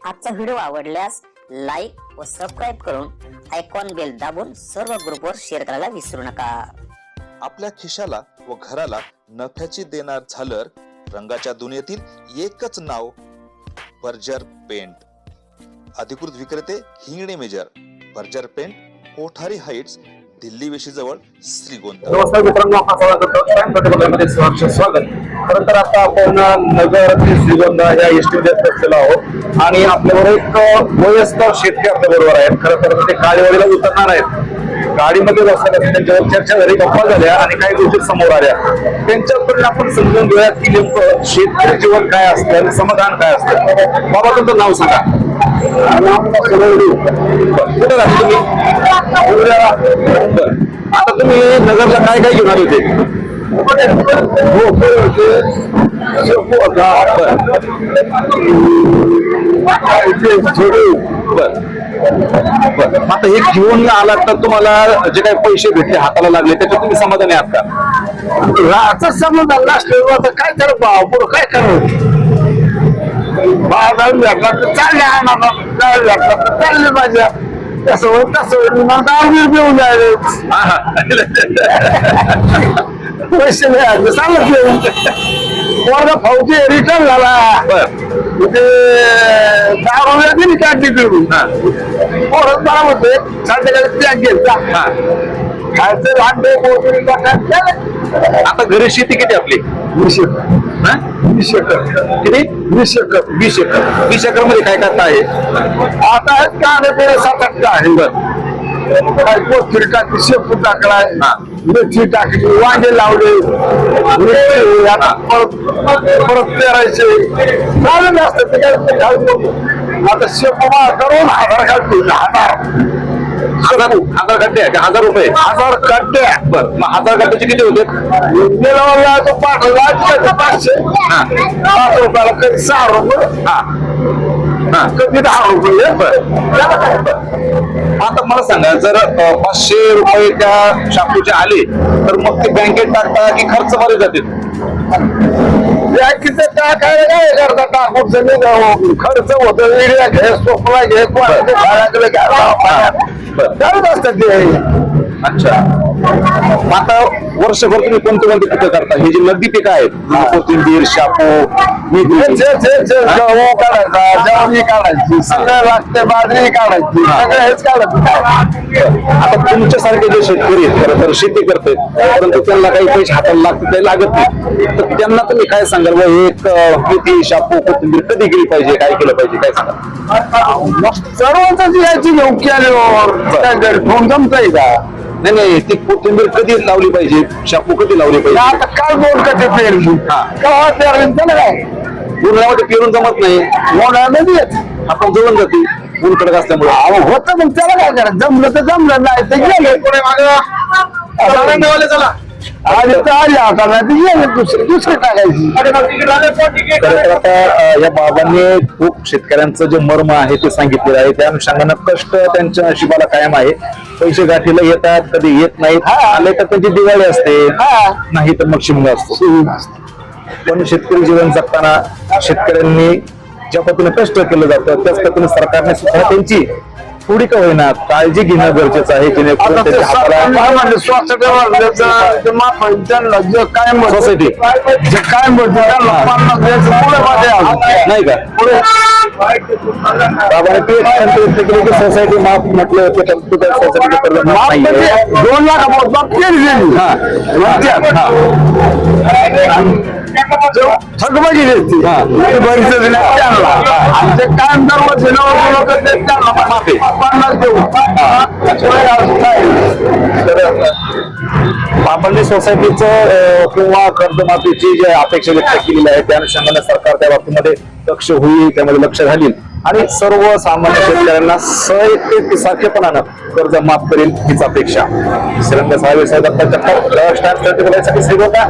आजचा व्हिडिओ आवडल्यास लाईक व सबस्क्राईब करून आयकॉन बेल दाबून सर्व ग्रुपवर शेअर करायला विसरू नका। आपल्या खिशाला व घराला नफ्याची देणार झालर रंगाच्या दुनियेतील एकच नाव बर्जर पेंट। अधिकृत विक्रेते Hingane major, Berger paint, Kothari heights, Delhi वेशीजवळ, श्रीगोंदा। नमस्कार मित्रांनो, आपलं स्वागत। खरं तर आता आपण नगर ते श्रीगोंदा या एसटीमध्ये बसलेलो आहोत आणि आपल्याबरोबर एक वयस्कर शेतकरी आपल्याबरोबर आहेत। खरं तर ते गाडीवाडीला उतरणार आहेत, गाडीमध्ये बसतात, त्यांच्यावर चर्चा झाली, गप्पा झाल्या आणि काही गोष्टी समोर आल्या। त्यांच्याकडून आपण समजून घेऊयात की नेमकं शेतकरी जीवन काय असतं आणि समाधान काय असतं। बाबा, तुमचं नाव सांगा। कुठे राहता तुम्ही? आता तुम्ही नगरला काय काय घेऊन आले होते? आता हे घेऊन आलात तर तुम्हाला जे काही पैसे भेटले, हाताला लागले, त्याच्यात तुम्ही समाधानी आहात का? आता समाधान नसलं आता काय करू, पुढं काय करू? बाजार भेटला तर चालले माझ्या कसं होत तसं घेऊन जायला पैसे मिळाले सांगत पोरगा फौजी रिटर्न झाला ते 10 रुपये काढली फिरून पोरच मला होते संध्याकाळी पॅक घेतला खायचं लहान। आता घरी शेती किती आपली? 20 एकर किती? 20 एकर 20 एकर 20 एकर मध्ये काय करता आहे? आता आहेत का 7-8 आहे। काय कोथिंबीर टाकली, शेपू टाकलाय, मेथी टाकली, वांगे लावले, आता परत पेरायचे चालू असतं ते काय। आता शेपू करून 1000 काढतो, 1000 गड्डे का 1000 रुपये? 1000 कट्टे। बरं, मग 1000 गड्ड्याचे किती होते? गेला तो 500 रुपयाला कधी 6 रुपये, कधी 10 रुपये। आता मला सांगा, जर 500 रुपये त्या शापूचे आले तर मग ते बँकेत टाकता की खर्च मध्ये जाते? बँकेचं टाकायला काय करता, टाकून खर्च होतो, एरिया घे, सोपला घे, चालूच असतात ते। अच्छा, आता वर्षभर तुम्ही कोणते कोणते पिकं करता? हे जे नगदी पिकं आहेत, कोथिंबीर, शापू, गहू काढायचा, जवणी काढायची, सगळं लागते, बाजरी काढायची, सगळं हेच काढायचं। आता तुमच्यासारखे जे शेतकरी आहेत, खरं तर शेती करते परंतु त्यांना काही पैसे हाताला लागते, काही लागत नाही, तर त्यांना तुम्ही काय सांगाल? एक मेथी, शापू, कोथिंबीर कधी गेली पाहिजे, काय केलं पाहिजे, काय सांगाल? सर्वांच याची घेऊन केल्यावर फोन जमताय का? नाही, ती कोथिंबीर कधी लावली पाहिजे, शापू कधी लावली पाहिजे? आता काय बोल का ते पेरली, केव्हा पेरली त्याला काय उन्हाळ्यामध्ये पेरून जमत नाही, मोडामध्ये आपण जळून जाते ऊन कडक असल्यामुळे। होत मग त्याला काय करायचं, जमलं तर जमलं, नाही तर गेलं चला आणि आली आता नाही तर गेलं दुसरी टाकायची। आता या बाबांनी खूप शेतकऱ्यांचं जे मर्म आहे ते सांगितलेलं आहे, त्या अनुषंगानं कष्ट त्यांच्या नशिबाला कायम आहे। पैसे गाठीला येतात, कधी येत नाहीत, आले तर त्यांची दिवाळी असते, नाही तर मग शिमगा असतो। पण शेतकरी जीवन जगताना शेतकऱ्यांनी ज्या पद्धतीने कष्ट केलं जातं त्याच पद्धतीने सरकारने सुद्धा त्यांची थोडी का होईना काळजी घेणं गरजेचं आहे, जेणेकरून सोसायटी जे काय नाही का बाबाने सोसायटी माफ म्हटलं, 2 लाख बाप थकबाजी घेतली बरीच आमचे कायम माफी 50 देऊ। बाबांनी सोसायटीचं किंवा कर्जमाफीची जी अपेक्षा व्यक्त केलेली आहे त्या अनुषंगाने सरकार त्या बाबतीमध्ये दक्ष होईल, त्यामध्ये लक्ष घालील आणि सर्वसामान्य शेतकऱ्यांना सारखेपणानं कर्ज माफ करेल हीच अपेक्षा। श्रीगोंदा